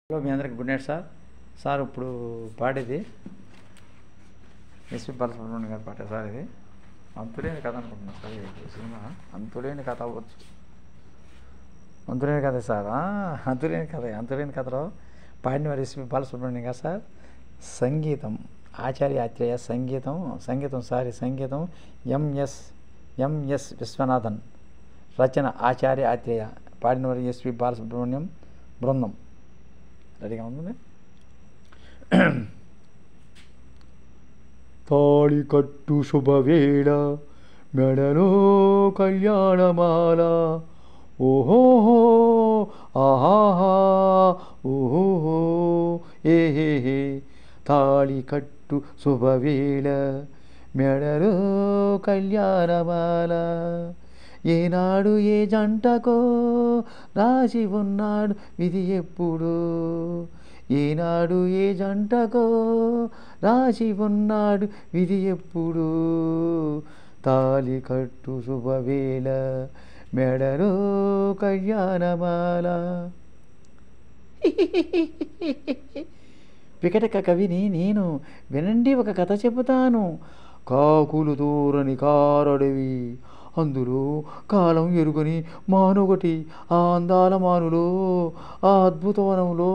Hello మీ అందరికి good night sir. Sir ఇప్పుడు పాడేది ఎస్పి బాలసుబ్రహ్మణ్యం గారు పాడే సార్. ఇది అంతులేని కథ అనుకుంటున్నాను సార్. ఈ సినిమా అంతులేని కథ అవ్వచ్చు. అంతులేని కథ సార్, అంతులేని కథలో పాడిన వారు ఎస్పి బాలసుబ్రహ్మణ్యం గారు సార్. సంగీతం ఆచార్య ఆత్రేయ, సంగీతం ఎంఎస్ విశ్వనాథన్, రచన ఆచార్య ఆత్రేయ, పాడిన వారు ఎస్పి బాలసుబ్రహ్మణ్యం బృందం. రెడీగా ఉంది. తాళి కట్టు శుభవేళ మెడలో కళ్యాణమాల, ఓహోహో ఆహాహా ఓహోహో ఏహే. తాళి కట్టు శుభవేళ మెడలో కళ్యాణమాల, ఏనాడు ఏ జంటకో రాసి ఉన్నాడు విధి ఎప్పుడు, ఏనాడు ఏ జంటకో రాసి ఉన్నాడు విధి ఎప్పుడు. తాళి కట్టు శుభవేళ మెడలో కళ్యాణమాల. వికటక కవిని నేను, వినండి ఒక కథ చెబుతాను. కాకులు దూరని కారడవి, అందులో కాలం ఎరుగని మానొకటి, ఆ అందాల మానులో ఆ అద్భుతవనంలో.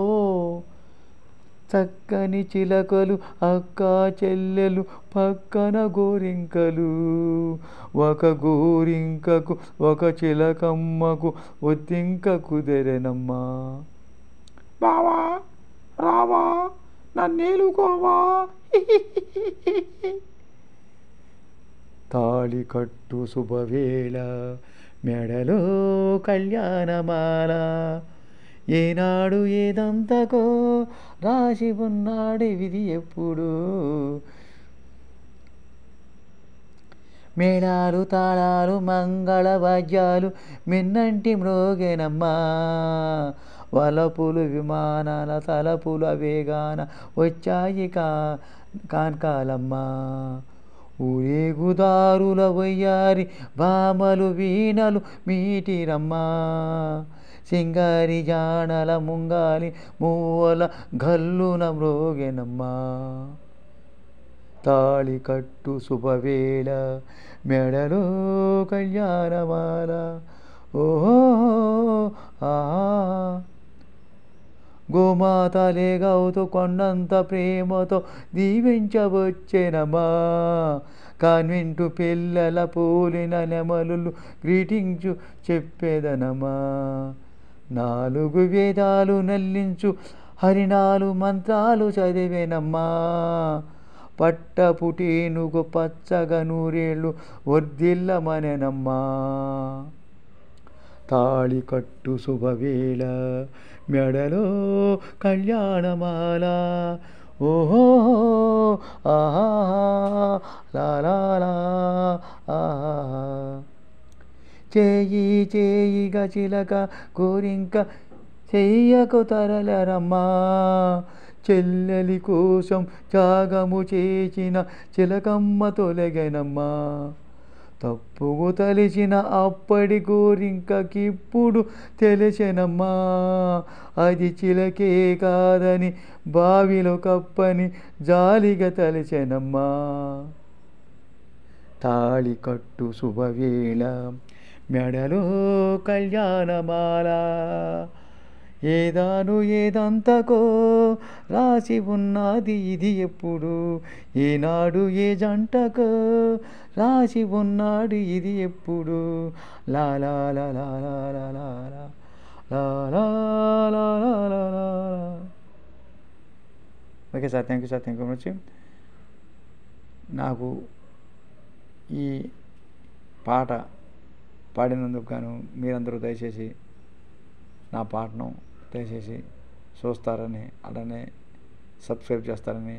చక్కని చిలకలు అక్క చెల్లెలు, పక్కన గోరింకలు, ఒక గోరింకకు ఒక చిలకమ్మకు ఒద్దింక కుదరనమ్మా. బావా రావా నన్నేలుకోవా. తాళి కట్టు శుభవేళ మెడలో కళ్యాణమాల, ఏనాడు ఏదంతకో రాసి ఉన్నాడు విధి ఎప్పుడు. మేళాలు తాళాలు మంగళ వాద్యాలు మిన్నంటి మ్రోగెనమ్మా, వలపులు విమానాల తలపుల వేగాన వచ్చాయి కాన్కాలమ్మా. ఊరేగుదారుల వయ్యారి భామలు వీణలు మీటిరమ్మా, సింగారి జానల ముంగాలి మూవల గల్లున మ్రోగెనమ్మా. తాళి కట్టు శుభవేళ మెడలో కళ్యాణమాల, ఓహో ఆహా. గోమాత లేగవుతూ కొండంత ప్రేమతో దీవించవచ్చెనమ్మా, కాన్వెంటు పిల్లల పోలిన నెమలు గ్రీటింగ్స్ చెప్పేదనమా. 4 వేదాలు నల్లించు హరినాలు మంత్రాలు చదివేనమ్మా, పట్టపుటేనుగు పచ్చగా నూరేళ్ళు వర్ధిల్లమనెనమ్మా. తాళి కట్టు శుభవేళ మెడలో కళ్యాణమాల, ఓహో ఆహా లాలా ఆహా. చేయి చేయిగా చిలక కోరింక చెయ్యకు తరలరమ్మా, చెల్లెలి కోసం త్యాగము చేసిన చిలకమ్మ తొలగనమ్మా. తప్పుకు తలిచిన అప్పటి గోరింకకిప్పుడు తెలిసెనమ్మా, అది చిలకే కాదని బావిలో కప్పని జాలిగా తలిసెనమ్మా. తాళి కట్టు శుభవేళ మెడలో కళ్యాణమాల, ఏదాను ఏదంతకో రాసి ఉన్నది ఇది ఎప్పుడు, ఏనాడు ఏ జంటకో రాసి ఉన్నాడు ఇది ఎప్పుడు. లాలా లాలా లాలా లాలా లాలా లాలా. Okay sir, thank you sir, thank you very much. నాకు ఈ పాట పాడినందుకు గాను మీరందరూ దయచేసి నా పాటను దయచేసి చూస్తారని, అలానే సబ్స్క్రైబ్ చేస్తారని,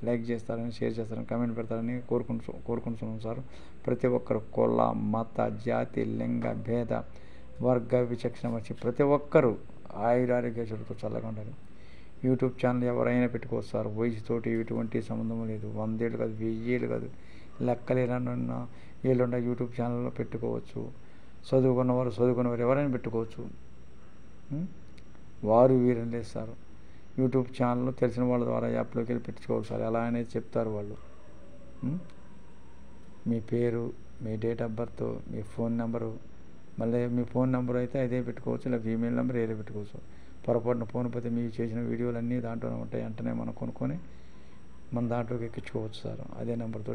లైక్ చేస్తారని, షేర్ చేస్తారని, కామెంట్ పెడతారని కోరుకుంటున్నాం సార్. ప్రతి ఒక్కరు కుల మత జాతి లింగ భేద వర్గ విచక్షణ వచ్చి ప్రతి ఒక్కరూ ఆయురారోగ్యాలతో చల్లగా ఉండాలి. యూట్యూబ్ ఛానల్ ఎవరైనా పెట్టుకోవచ్చు సార్. వయసుతోటి ఎటువంటి సంబంధం లేదు. 100 ఏళ్ళు కాదు, 1000 ఏళ్ళు కాదు, లెక్కలేనన్న ఏళ్ళుండ యూట్యూబ్ ఛానల్లో పెట్టుకోవచ్చు. చదువుకున్నవారు ఎవరైనా పెట్టుకోవచ్చు. వారు వీరని లేదు సార్. యూట్యూబ్ ఛానల్ తెలిసిన వాళ్ళ ద్వారా యాప్లోకి వెళ్ళి పెట్టుకోవాలి సార్. ఎలా అనేది చెప్తారు వాళ్ళు. మీ పేరు, మీ డేట్ ఆఫ్ బర్త్, మీ ఫోన్ నెంబరు, మళ్ళీ మీ ఫోన్ నెంబర్ అయితే అదే పెట్టుకోవచ్చు, లేకపోతే ఈమెయిల్ నెంబర్ ఏదే పెట్టుకోవచ్చు. పొరపాటున ఫోన్ పోతే మీరు చేసిన వీడియోలు అన్నీ దాంట్లోనే ఉంటాయి. వెంటనే మనం కొనుక్కొని మన దాంట్లోకి ఎక్కించుకోవచ్చు సార్. అదే నెంబర్తో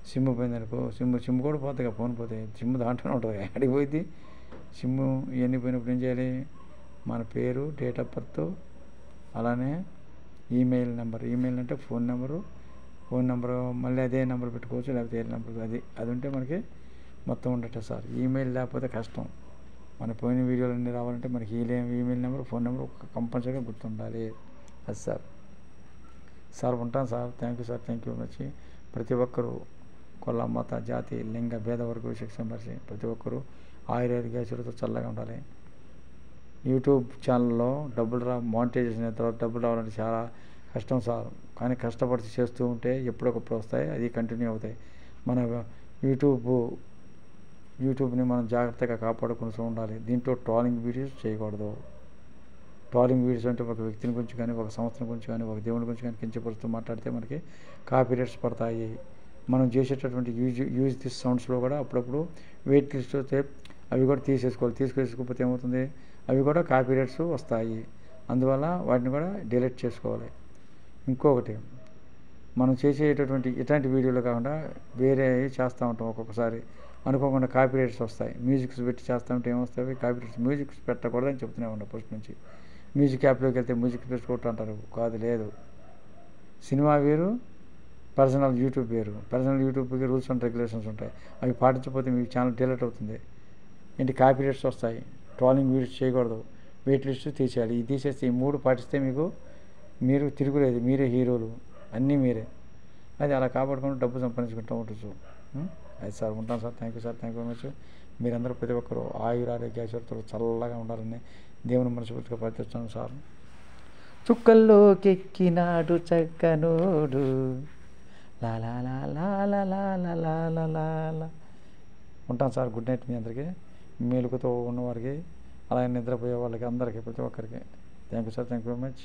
సిమ్ పోయిందనుకో, సిమ్ కూడా పోతుంది, ఫోన్ పోతే సిమ్ దాంట్లోనే ఉంటుంది. అడిగి పోయింది సిమ్. ఇవన్నీ పోయినప్పుడు ఏం చేయాలి? మన పేరు, డేట్ ఆఫ్ బర్త్, అలానే ఈమెయిల్ నెంబర్. ఈమెయిల్ అంటే ఫోన్ నెంబరు మళ్ళీ అదే నెంబర్ పెట్టుకోవచ్చు, లేకపోతే ఏ నెంబర్ అది ఉంటే మనకి మొత్తం ఉండట సార్. ఈమెయిల్ లేకపోతే కష్టం. మన పోయిన వీడియోలు అన్నీ రావాలంటే మనకి ఈమెయిల్ నెంబర్, ఫోన్ నెంబర్ కంపల్సరీగా గుర్తుండాలి. అది సార్ ఉంటాను sir. Thank you sir. Thank you much. ప్రతి ఒక్కరూ కుల, మత, జాతి, లింగ భేద వర్గ విచక్షణ మరిచి ప్రతి ఒక్కరూ ఆయుర్వేదిక చల్లగా ఉండాలి. యూట్యూబ్ ఛానల్లో మానిటైజేషన్ అయిన తర్వాత డబ్బులు రావాలంటే చాలా కష్టం సార్. కానీ కష్టపడి చేస్తూ ఉంటే ఎప్పటికప్పుడు వస్తాయి, అది కంటిన్యూ అవుతాయి. మన యూట్యూబ్ని మనం జాగ్రత్తగా కాపాడుకుంటూ ఉండాలి. దీంట్లో ట్రోలింగ్ వీడియోస్ చేయకూడదు. ట్రోలింగ్ వీడియోస్ అంటే ఒక వ్యక్తిని గురించి కానీ, ఒక సంస్థల గురించి కానీ, ఒక దేవుని గురించి కానీ కించపరుస్తూ మాట్లాడితే మనకి కాపీరైట్స్ పడతాయి. మనం చేసేటటువంటి యూజ్ దిస్ సౌండ్స్లో కూడా అప్పుడప్పుడు వెయిట్ లిస్ట్ వస్తే అవి కూడా తీసేసుకోకపోతే ఏమవుతుంది? అవి కూడా కాపీరైట్స్ వస్తాయి. అందువల్ల వాటిని కూడా డిలీట్ చేసుకోవాలి. ఇంకొకటి, మనం చేసేటటువంటి ఇట్లాంటి వీడియోలు కాకుండా వేరే చేస్తూ ఉంటాం. ఒక్కొక్కసారి అనుకోకుండా కాపీరైట్స్ వస్తాయి. మ్యూజిక్స్ పెట్టి చేస్తూ ఉంటే ఏమొస్తాయి? కాపీరైట్స్. మ్యూజిక్స్ పెట్టకూడదని చెప్తూనే ఉన్నా ఫస్ట్ నుంచి. మ్యూజిక్ యాప్లోకి వెళ్తే మ్యూజిక్ పెట్టుకోవటం అంటారు. లేదు. సినిమా వేరు, పర్సనల్ యూట్యూబ్ వేరు. పర్సనల్ యూట్యూబ్కి రూల్స్ అండ్ రెగ్యులేషన్స్ ఉంటాయి. అవి పాటించకపోతే మీ ఛానల్ డిలీట్ అవుతుంది. ఏంటి కాపీరైట్స్ వస్తాయి. ట్రోలింగ్ వీడియోస్ చేయకూడదు. వెయిట్ లిస్ట్ తీసేయాలి. ఇది తీసేస్తే ఈ 3 పాటిస్తే మీరు తిరుగులేదు. మీరే హీరోలు, అన్నీ మీరే. అది అలా కాపాడుకుంటూ డబ్బు సంపాదించుకుంటూ ఉండొచ్చు. అది సార్. ఉంటాను sir. Thank you sir. Thank you very much. మీరందరూ ప్రతి ఒక్కరూ ఆయురారోగ్య ఐశ్వర్యాలతో చల్లగా ఉండాలని దేవుని మనస్ఫూర్తిగా ప్రార్థిస్తున్నాను సార్. చుక్కల్లోకెక్కినాడు చక్కనోడు, లా లా లా లా లా లా లా లా లా లా. ఉంటాను సార్. గుడ్ నైట్ మీ అందరికీ. మేలుకతో ఉన్నవారికి, అలాగే నిద్రపోయే వాళ్ళకి, అందరికీ, ప్రతి ఒక్కరికి thank you sir. Thank you very much.